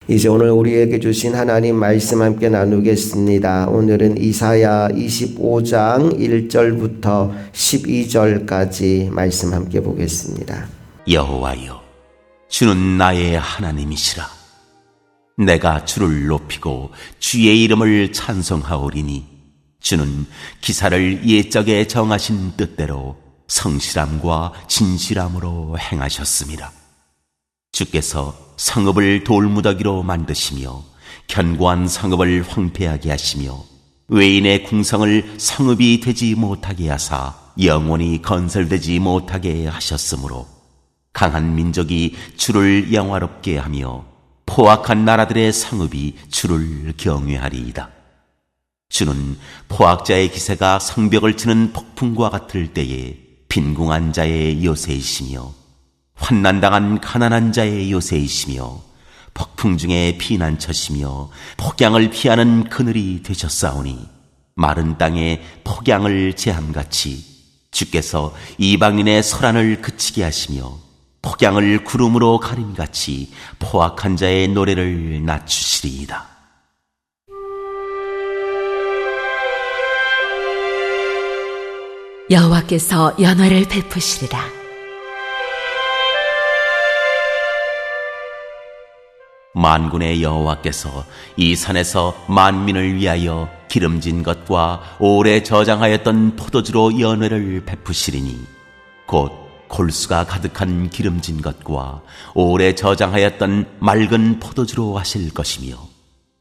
이제 오늘 우리에게 주신 하나님 말씀 함께 나누겠습니다. 오늘은 이사야 25장 1절부터 12절까지 말씀 함께 보겠습니다. 여호와여, 주는 나의 하나님이시라. 내가 주를 높이고 주의 이름을 찬송하오리니 주는 기사를 옛적에 정하신 뜻대로 성실함과 진실함으로 행하셨습니다. 주께서 성읍을 돌무더기로 만드시며 견고한 성읍을 황폐하게 하시며 외인의 궁성을 성읍이 되지 못하게 하사 영원히 건설되지 못하게 하셨으므로 강한 민족이 주를 영화롭게 하며 포악한 나라들의 성읍이 주를 경외하리이다. 주는 포악자의 기세가 성벽을 치는 폭풍과 같을 때에 빈궁한 자의 요새이시며 환난당한 가난한 자의 요새이시며 폭풍 중에 피난처시며 폭양을 피하는 그늘이 되셨사오니 마른 땅에 폭양을 제함같이 주께서 이방인의 소란을 그치게 하시며 폭양을 구름으로 가림같이 포악한 자의 노래를 낮추시리이다. 여호와께서 연회를 베푸시리라. 만군의 여호와께서 이 산에서 만민을 위하여 기름진 것과 오래 저장하였던 포도주로 연회를 베푸시리니 곧 골수가 가득한 기름진 것과 오래 저장하였던 맑은 포도주로 하실 것이며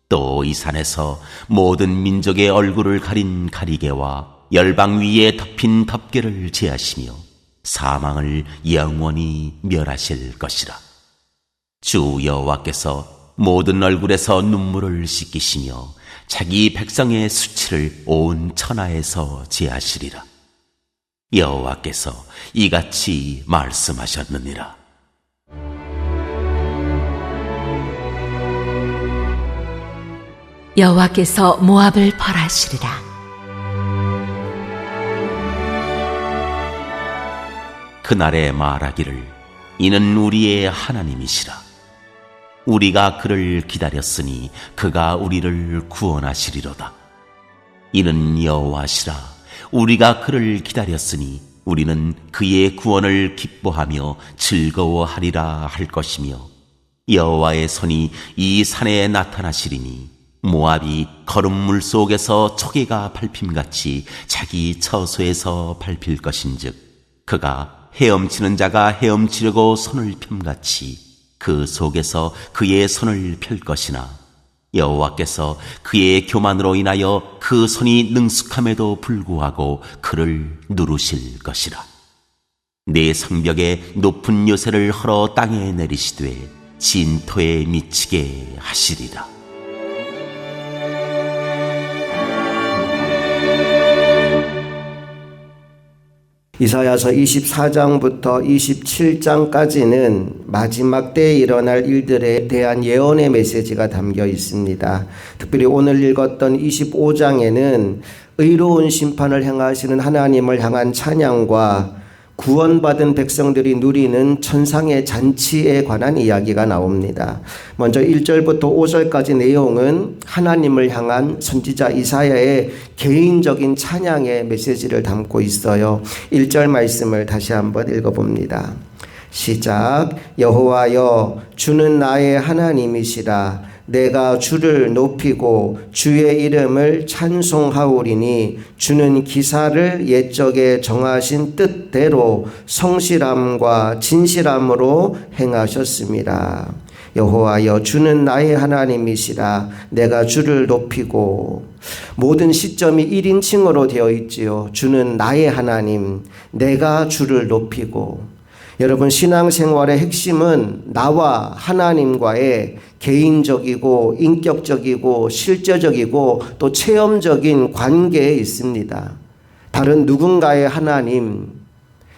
또 이 산에서 모든 민족의 얼굴을 가린 가리개와 열방 위에 덮인 덮개를 제하시며 사망을 영원히 멸하실 것이라. 주 여호와께서 모든 얼굴에서 눈물을 씻기시며 자기 백성의 수치를 온 천하에서 제하시리라. 여호와께서 이같이 말씀하셨느니라. 여호와께서 모압을 벌하시리라. 그날에 말하기를 이는 우리의 하나님이시라. 우리가 그를 기다렸으니 그가 우리를 구원하시리로다. 이는 여호와시라. 우리가 그를 기다렸으니 우리는 그의 구원을 기뻐하며 즐거워하리라 할 것이며 여호와의 손이 이 산에 나타나시리니 모압이 거름물 속에서 초계가 밟힘같이 자기 처소에서 밟힐 것인즉 그가 헤엄치는 자가 헤엄치려고 손을 펴같이 그 속에서 그의 손을 펼 것이나 여호와께서 그의 교만으로 인하여 그 손이 능숙함에도 불구하고 그를 누르실 것이라. 내 성벽에 높은 요새를 헐어 땅에 내리시되 진토에 미치게 하시리라. 이사야서 24장부터 27장까지는 마지막 때에 일어날 일들에 대한 예언의 메시지가 담겨 있습니다. 특별히 오늘 읽었던 25장에는 의로운 심판을 행하시는 하나님을 향한 찬양과 구원받은 백성들이 누리는 천상의 잔치에 관한 이야기가 나옵니다. 먼저 1절부터 5절까지 내용은 하나님을 향한 선지자 이사야의 개인적인 찬양의 메시지를 담고 있어요. 1절 말씀을 다시 한번 읽어봅니다. 시작. 여호와여, 주는 나의 하나님이시라. 내가 주를 높이고 주의 이름을 찬송하오리니 주는 기사를 옛적에 정하신 뜻대로 성실함과 진실함으로 행하셨습니다. 여호와여, 주는 나의 하나님이시라. 내가 주를 높이고. 모든 시점이 1인칭으로 되어 있지요. 주는 나의 하나님, 내가 주를 높이고. 여러분, 신앙생활의 핵심은 나와 하나님과의 개인적이고 인격적이고 실제적이고 또 체험적인 관계에 있습니다. 다른 누군가의 하나님,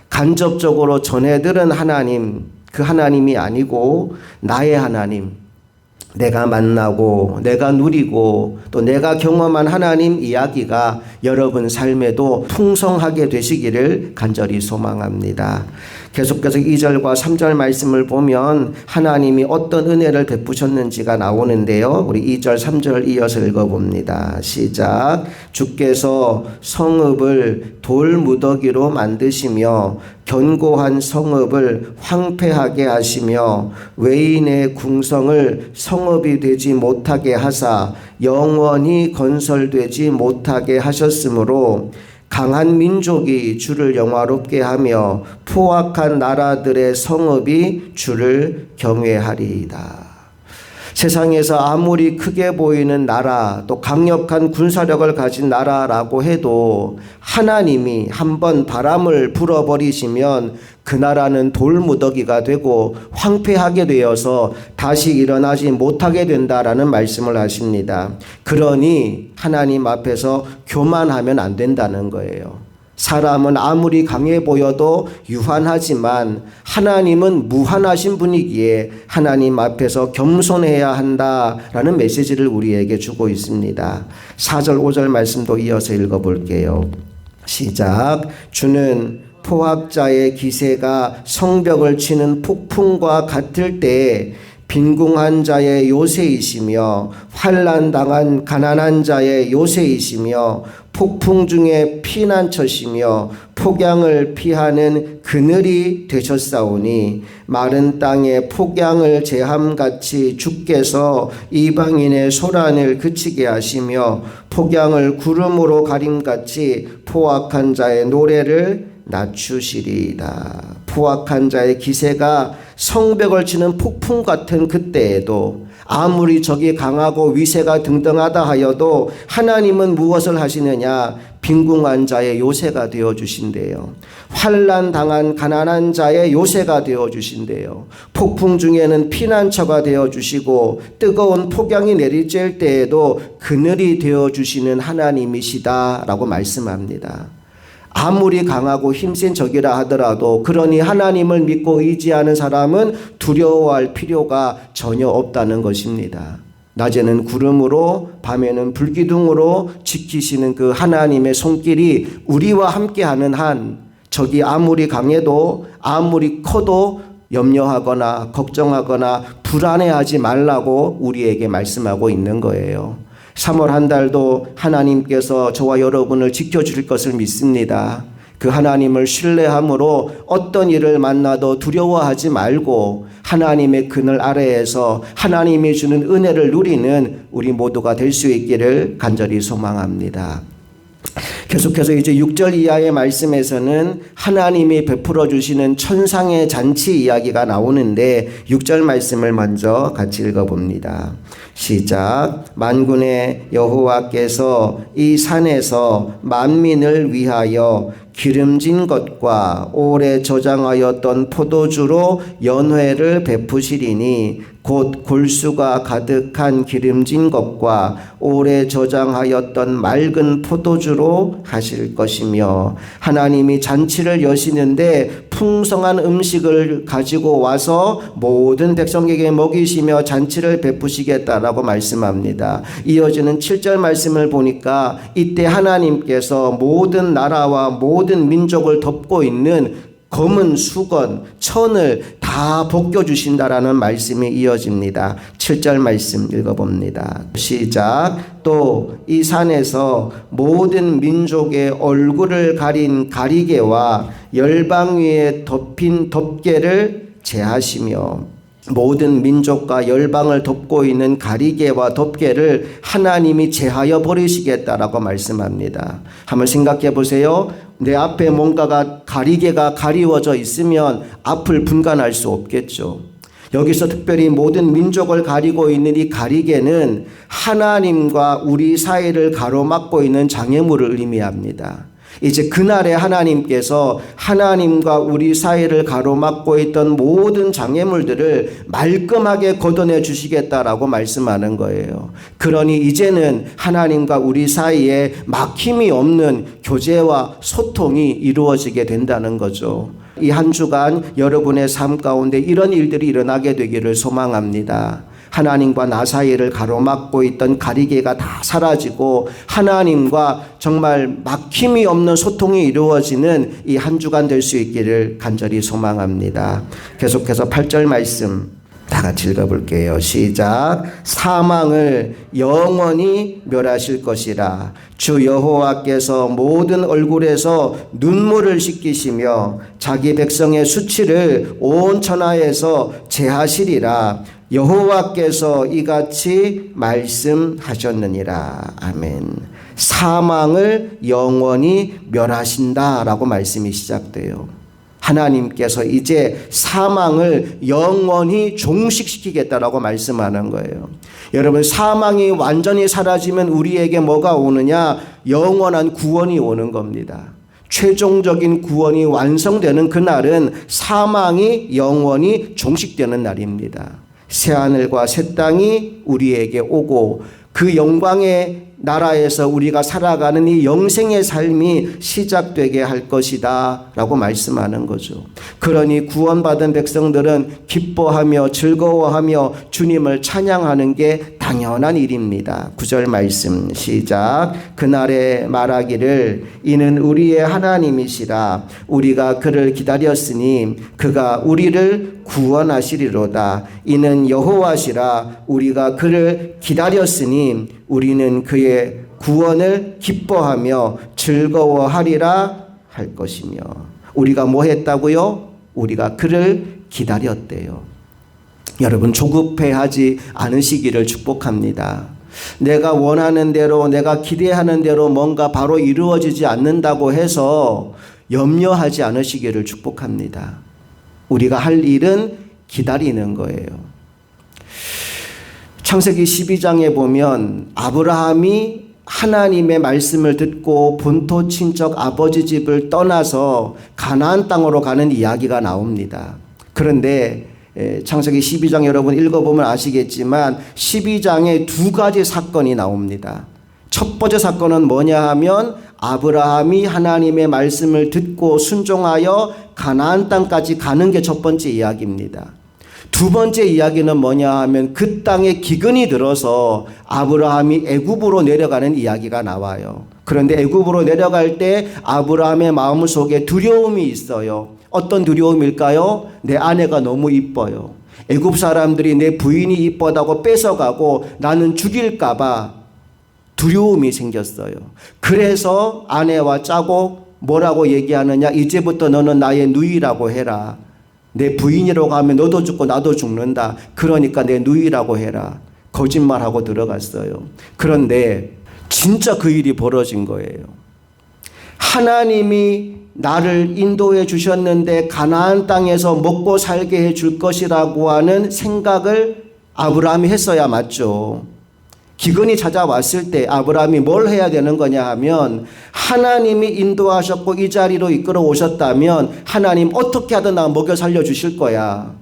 간접적으로 전해 들은 하나님, 그 하나님이 아니고 나의 하나님, 내가 만나고 내가 누리고 또 내가 경험한 하나님 이야기가 여러분 삶에도 풍성하게 되시기를 간절히 소망합니다. 계속해서 2절과 3절 말씀을 보면 하나님이 어떤 은혜를 베푸셨는지가 나오는데요. 우리 2절, 3절 이어서 읽어봅니다. 시작. 주께서 성읍을 돌무더기로 만드시며 견고한 성읍을 황폐하게 하시며 외인의 궁성을 성읍이 되지 못하게 하사 영원히 건설되지 못하게 하셨으므로 강한 민족이 주를 영화롭게 하며 포악한 나라들의 성읍이 주를 경외하리이다. 세상에서 아무리 크게 보이는 나라, 또 강력한 군사력을 가진 나라라고 해도 하나님이 한번 바람을 불어버리시면 그 나라는 돌무더기가 되고 황폐하게 되어서 다시 일어나지 못하게 된다라는 말씀을 하십니다. 그러니 하나님 앞에서 교만하면 안 된다는 거예요. 사람은 아무리 강해 보여도 유한하지만 하나님은 무한하신 분이기에 하나님 앞에서 겸손해야 한다라는 메시지를 우리에게 주고 있습니다. 4절 5절 말씀도 이어서 읽어볼게요. 시작. 주는 포악자의 기세가 성벽을 치는 폭풍과 같을 때에 빈궁한 자의 요새이시며 환난당한 가난한 자의 요새이시며 폭풍 중에 피난처시며 폭양을 피하는 그늘이 되셨사오니 마른 땅에 폭양을 제함같이 주께서 이방인의 소란을 그치게 하시며 폭양을 구름으로 가림같이 포악한 자의 노래를 낮추시리이다. 포악한 자의 기세가 성벽을 치는 폭풍 같은 그때에도 아무리 적이 강하고 위세가 등등하다 하여도 하나님은 무엇을 하시느냐? 빈궁한 자의 요새가 되어주신대요. 환난 당한 가난한 자의 요새가 되어주신대요. 폭풍 중에는 피난처가 되어주시고 뜨거운 폭양이 내리쬐을 때에도 그늘이 되어주시는 하나님이시다라고 말씀합니다. 아무리 강하고 힘센 적이라 하더라도 그러니 하나님을 믿고 의지하는 사람은 두려워할 필요가 전혀 없다는 것입니다. 낮에는 구름으로 밤에는 불기둥으로 지키시는 그 하나님의 손길이 우리와 함께하는 한 적이 아무리 강해도 아무리 커도 염려하거나 걱정하거나 불안해하지 말라고 우리에게 말씀하고 있는 거예요. 3월 한 달도 하나님께서 저와 여러분을 지켜주실 것을 믿습니다. 그 하나님을 신뢰함으로 어떤 일을 만나도 두려워하지 말고 하나님의 그늘 아래에서 하나님이 주는 은혜를 누리는 우리 모두가 될 수 있기를 간절히 소망합니다. 계속해서 이제 6절 이하의 말씀에서는 하나님이 베풀어 주시는 천상의 잔치 이야기가 나오는데 6절 말씀을 먼저 같이 읽어봅니다. 시작. 만군의 여호와께서 이 산에서 만민을 위하여 기름진 것과 오래 저장하였던 포도주로 연회를 베푸시리니 곧 골수가 가득한 기름진 것과 오래 저장하였던 맑은 포도주로 하실 것이며 하나님이 잔치를 여시는데 풍성한 음식을 가지고 와서 모든 백성에게 먹이시며 잔치를 베푸시겠다라고 말씀합니다. 이어지는 7절 말씀을 보니까 이때 하나님께서 모든 나라와 모든 민족을 덮고 있는 검은 수건, 천을 다 벗겨주신다라는 말씀이 이어집니다. 7절 말씀 읽어봅니다. 시작. 또 이 산에서 모든 민족의 얼굴을 가린 가리개와 열방 위에 덮인 덮개를 제하시며 모든 민족과 열방을 덮고 있는 가리개와 덮개를 하나님이 제하여 버리시겠다라고 말씀합니다. 한번 생각해 보세요. 내 앞에 뭔가가 가리개가 가리워져 있으면 앞을 분간할 수 없겠죠. 여기서 특별히 모든 민족을 가리고 있는 이 가리개는 하나님과 우리 사이를 가로막고 있는 장애물을 의미합니다. 이제 그날에 하나님께서 하나님과 우리 사이를 가로막고 있던 모든 장애물들을 말끔하게 걷어내 주시겠다라고 말씀하는 거예요. 그러니 이제는 하나님과 우리 사이에 막힘이 없는 교제와 소통이 이루어지게 된다는 거죠. 이 한 주간 여러분의 삶 가운데 이런 일들이 일어나게 되기를 소망합니다. 하나님과 나 사이를 가로막고 있던 가리개가 다 사라지고 하나님과 정말 막힘이 없는 소통이 이루어지는 이 한 주간 될 수 있기를 간절히 소망합니다. 계속해서 8절 말씀 다 같이 읽어볼게요. 시작. 사망을 영원히 멸하실 것이라. 주 여호와께서 모든 얼굴에서 눈물을 씻기시며 자기 백성의 수치를 온 천하에서 제하시리라. 여호와께서 이같이 말씀하셨느니라. 아멘. 사망을 영원히 멸하신다라고 말씀이 시작돼요. 하나님께서 이제 사망을 영원히 종식시키겠다라고 말씀하는 거예요. 여러분, 사망이 완전히 사라지면 우리에게 뭐가 오느냐? 영원한 구원이 오는 겁니다. 최종적인 구원이 완성되는 그날은 사망이 영원히 종식되는 날입니다. 새하늘과 새 땅이 우리에게 오고 그 영광의 나라에서 우리가 살아가는 이 영생의 삶이 시작되게 할 것이다 라고 말씀하는 거죠. 그러니 구원받은 백성들은 기뻐하며 즐거워하며 주님을 찬양하는 게 당연한 일입니다. 9절 말씀 시작. 그날에 말하기를 이는 우리의 하나님이시라. 우리가 그를 기다렸으니 그가 우리를 구원하시리로다. 이는 여호와시라. 우리가 그를 기다렸으니 우리는 그의 구원을 기뻐하며 즐거워하리라 할 것이며. 우리가 뭐 했다고요? 우리가 그를 기다렸대요. 여러분, 조급해하지 않으시기를 축복합니다. 내가 원하는 대로, 내가 기대하는 대로 뭔가 바로 이루어지지 않는다고 해서 염려하지 않으시기를 축복합니다. 우리가 할 일은 기다리는 거예요. 창세기 12장에 보면 아브라함이 하나님의 말씀을 듣고 본토 친척 아버지 집을 떠나서 가나안 땅으로 가는 이야기가 나옵니다. 그런데 창세기 12장 여러분 읽어보면 아시겠지만 12장에 두 가지 사건이 나옵니다. 첫 번째 사건은 뭐냐 하면 아브라함이 하나님의 말씀을 듣고 순종하여 가나안 땅까지 가는 게 첫 번째 이야기입니다. 두 번째 이야기는 뭐냐 하면 그 땅에 기근이 들어서 아브라함이 애굽으로 내려가는 이야기가 나와요. 그런데 애굽으로 내려갈 때 아브라함의 마음속에 두려움이 있어요. 어떤 두려움일까요? 내 아내가 너무 이뻐요. 애굽 사람들이 내 부인이 이쁘다고 뺏어가고 나는 죽일까 봐 두려움이 생겼어요. 그래서 아내와 짜고 뭐라고 얘기하느냐? 이제부터 너는 나의 누이라고 해라. 내 부인이라고 하면 너도 죽고 나도 죽는다. 그러니까 내 누이라고 해라. 거짓말하고 들어갔어요. 그런데 진짜 그 일이 벌어진 거예요. 하나님이 나를 인도해 주셨는데 가나안 땅에서 먹고 살게 해줄 것이라고 하는 생각을 아브라함이 했어야 맞죠. 기근이 찾아왔을 때 아브라함이 뭘 해야 되는 거냐 하면 하나님이 인도하셨고 이 자리로 이끌어 오셨다면 하나님 어떻게 하든 나 먹여 살려 주실 거야.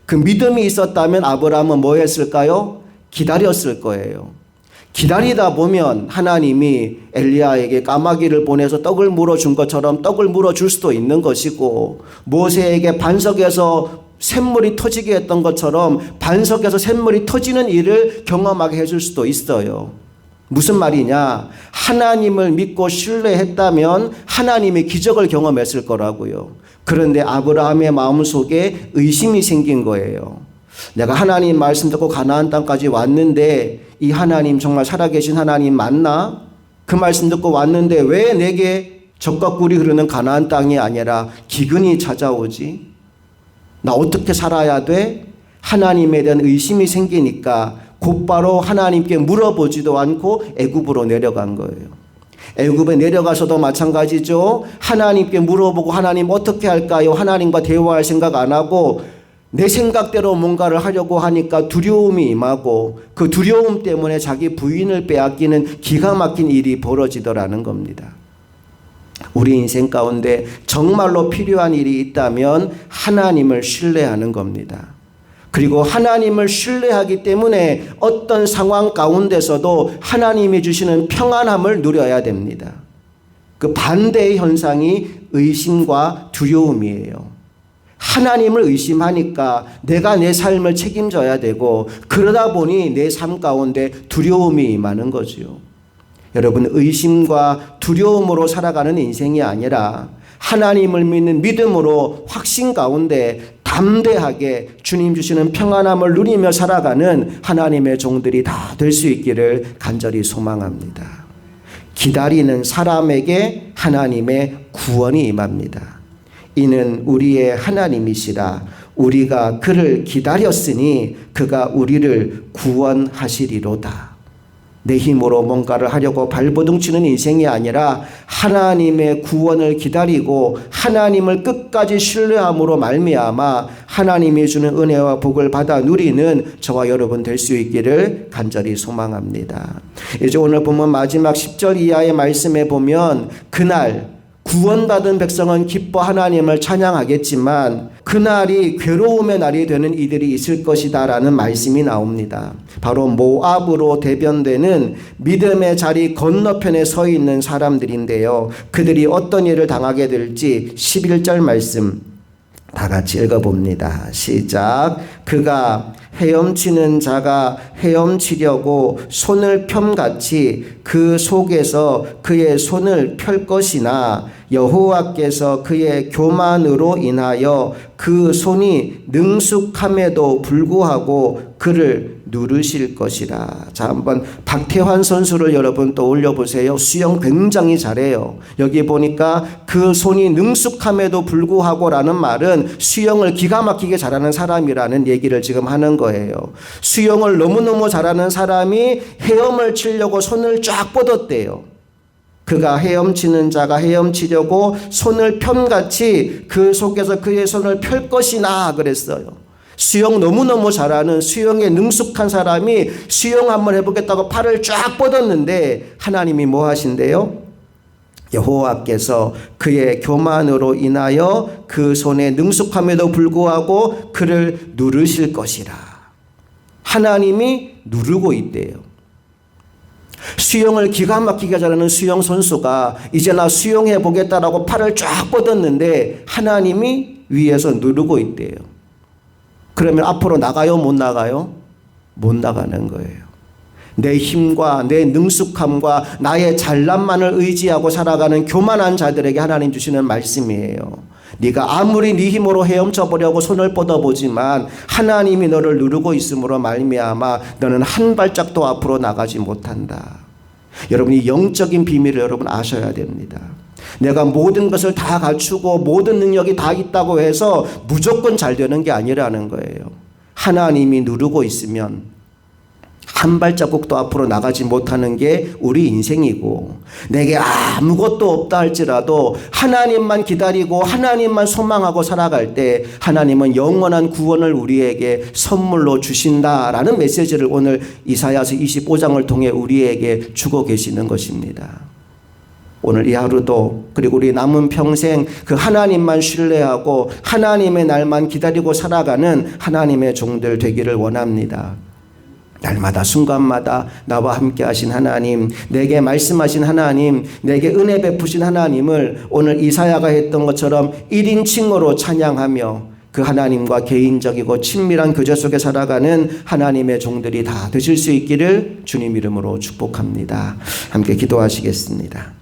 그 믿음이 있었다면 아브라함은 뭐 했을까요? 기다렸을 거예요. 기다리다 보면 하나님이 엘리야에게 까마귀를 보내서 떡을 물어준 것처럼 떡을 물어줄 수도 있는 것이고 모세에게 반석에서 샘물이 터지게 했던 것처럼 반석에서 샘물이 터지는 일을 경험하게 해줄 수도 있어요. 무슨 말이냐? 하나님을 믿고 신뢰했다면 하나님의 기적을 경험했을 거라고요. 그런데 아브라함의 마음속에 의심이 생긴 거예요. 내가 하나님 말씀 듣고 가나안 땅까지 왔는데 이 하나님 정말 살아계신 하나님 맞나? 그 말씀 듣고 왔는데 왜 내게 젖과 꿀이 흐르는 가나안 땅이 아니라 기근이 찾아오지? 나 어떻게 살아야 돼? 하나님에 대한 의심이 생기니까 곧바로 하나님께 물어보지도 않고 애굽으로 내려간 거예요. 애굽에 내려가서도 마찬가지죠. 하나님께 물어보고 하나님 어떻게 할까요? 하나님과 대화할 생각 안 하고 내 생각대로 뭔가를 하려고 하니까 두려움이 임하고 그 두려움 때문에 자기 부인을 빼앗기는 기가 막힌 일이 벌어지더라는 겁니다. 우리 인생 가운데 정말로 필요한 일이 있다면 하나님을 신뢰하는 겁니다. 그리고 하나님을 신뢰하기 때문에 어떤 상황 가운데서도 하나님이 주시는 평안함을 누려야 됩니다. 그 반대의 현상이 의심과 두려움이에요. 하나님을 의심하니까 내가 내 삶을 책임져야 되고, 그러다 보니 내 삶 가운데 두려움이 임하는 거지요. 여러분, 의심과 두려움으로 살아가는 인생이 아니라 하나님을 믿는 믿음으로 확신 가운데 담대하게 주님 주시는 평안함을 누리며 살아가는 하나님의 종들이 다 될 수 있기를 간절히 소망합니다. 기다리는 사람에게 하나님의 구원이 임합니다. 이는 우리의 하나님이시라. 우리가 그를 기다렸으니 그가 우리를 구원하시리로다. 내 힘으로 뭔가를 하려고 발버둥치는 인생이 아니라 하나님의 구원을 기다리고 하나님을 끝까지 신뢰함으로 말미암아 하나님이 주는 은혜와 복을 받아 누리는 저와 여러분 될 수 있기를 간절히 소망합니다. 이제 오늘 보면 마지막 10절 이하의 말씀에 보면, 그날 구원받은 백성은 기뻐 하나님을 찬양하겠지만 그날이 괴로움의 날이 되는 이들이 있을 것이다 라는 말씀이 나옵니다. 바로 모압으로 대변되는 믿음의 자리 건너편에 서 있는 사람들인데요. 그들이 어떤 일을 당하게 될지 11절 말씀 다 같이 읽어봅니다. 시작. 그가 헤엄치는 자가 헤엄치려고 손을 켬같이 그 속에서 그의 손을 펼 것이나 여호와께서 그의 교만으로 인하여 그 손이 능숙함에도 불구하고 그를 누르실 것이라. 자, 한번 박태환 선수를 여러분 떠올려 보세요. 수영 굉장히 잘해요. 여기 보니까 그 손이 능숙함에도 불구하고 라는 말은 수영을 기가 막히게 잘하는 사람이라는 얘기를 지금 하는 거예요. 수영을 너무너무 잘하는 사람이 헤엄을 치려고 손을 쫙 뻗었대요. 그가 헤엄치는 자가 헤엄치려고 손을 편같이 그 속에서 그의 손을 펼 것이나 그랬어요. 수영 너무너무 잘하는 수영에 능숙한 사람이 수영 한번 해보겠다고 팔을 쫙 뻗었는데 하나님이 뭐 하신대요? 여호와께서 그의 교만으로 인하여 그 손에 능숙함에도 불구하고 그를 누르실 것이라. 하나님이 누르고 있대요. 수영을 기가 막히게 잘하는 수영 선수가 이제 나 수영해 보겠다라고 팔을 쫙 뻗었는데 하나님이 위에서 누르고 있대요. 그러면 앞으로 나가요? 못 나가요? 못 나가는 거예요. 내 힘과 내 능숙함과 나의 잘남만을 의지하고 살아가는 교만한 자들에게 하나님 주시는 말씀이에요. 네가 아무리 네 힘으로 헤엄쳐 보려고 손을 뻗어보지만 하나님이 너를 누르고 있음으로 말미암아 너는 한 발짝도 앞으로 나가지 못한다. 여러분, 이 영적인 비밀을 여러분 아셔야 됩니다. 내가 모든 것을 다 갖추고 모든 능력이 다 있다고 해서 무조건 잘 되는 게 아니라는 거예요. 하나님이 누르고 있으면 한 발자국도 앞으로 나가지 못하는 게 우리 인생이고, 내게 아무것도 없다 할지라도 하나님만 기다리고 하나님만 소망하고 살아갈 때 하나님은 영원한 구원을 우리에게 선물로 주신다라는 메시지를 오늘 이사야서 25장을 통해 우리에게 주고 계시는 것입니다. 오늘 이 하루도 그리고 우리 남은 평생 그 하나님만 신뢰하고 하나님의 날만 기다리고 살아가는 하나님의 종들 되기를 원합니다. 날마다 순간마다 나와 함께 하신 하나님, 내게 말씀하신 하나님, 내게 은혜 베푸신 하나님을 오늘 이사야가 했던 것처럼 1인칭으로 찬양하며 그 하나님과 개인적이고 친밀한 교제 속에 살아가는 하나님의 종들이 다 되실 수 있기를 주님 이름으로 축복합니다. 함께 기도하시겠습니다.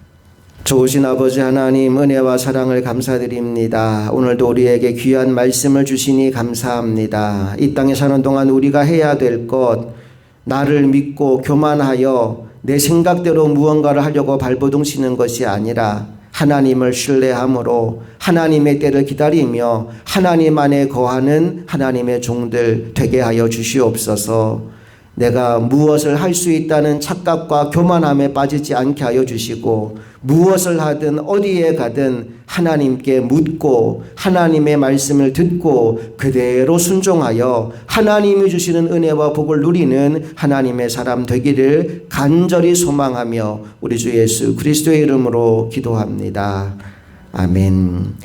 좋으신 아버지 하나님, 은혜와 사랑을 감사드립니다. 오늘도 우리에게 귀한 말씀을 주시니 감사합니다. 이 땅에 사는 동안 우리가 해야 될 것, 나를 믿고 교만하여 내 생각대로 무언가를 하려고 발버둥치는 것이 아니라 하나님을 신뢰함으로 하나님의 때를 기다리며 하나님 안에 거하는 하나님의 종들 되게 하여 주시옵소서. 내가 무엇을 할 수 있다는 착각과 교만함에 빠지지 않게 하여 주시고, 무엇을 하든 어디에 가든 하나님께 묻고 하나님의 말씀을 듣고 그대로 순종하여 하나님이 주시는 은혜와 복을 누리는 하나님의 사람 되기를 간절히 소망하며 우리 주 예수 그리스도의 이름으로 기도합니다. 아멘.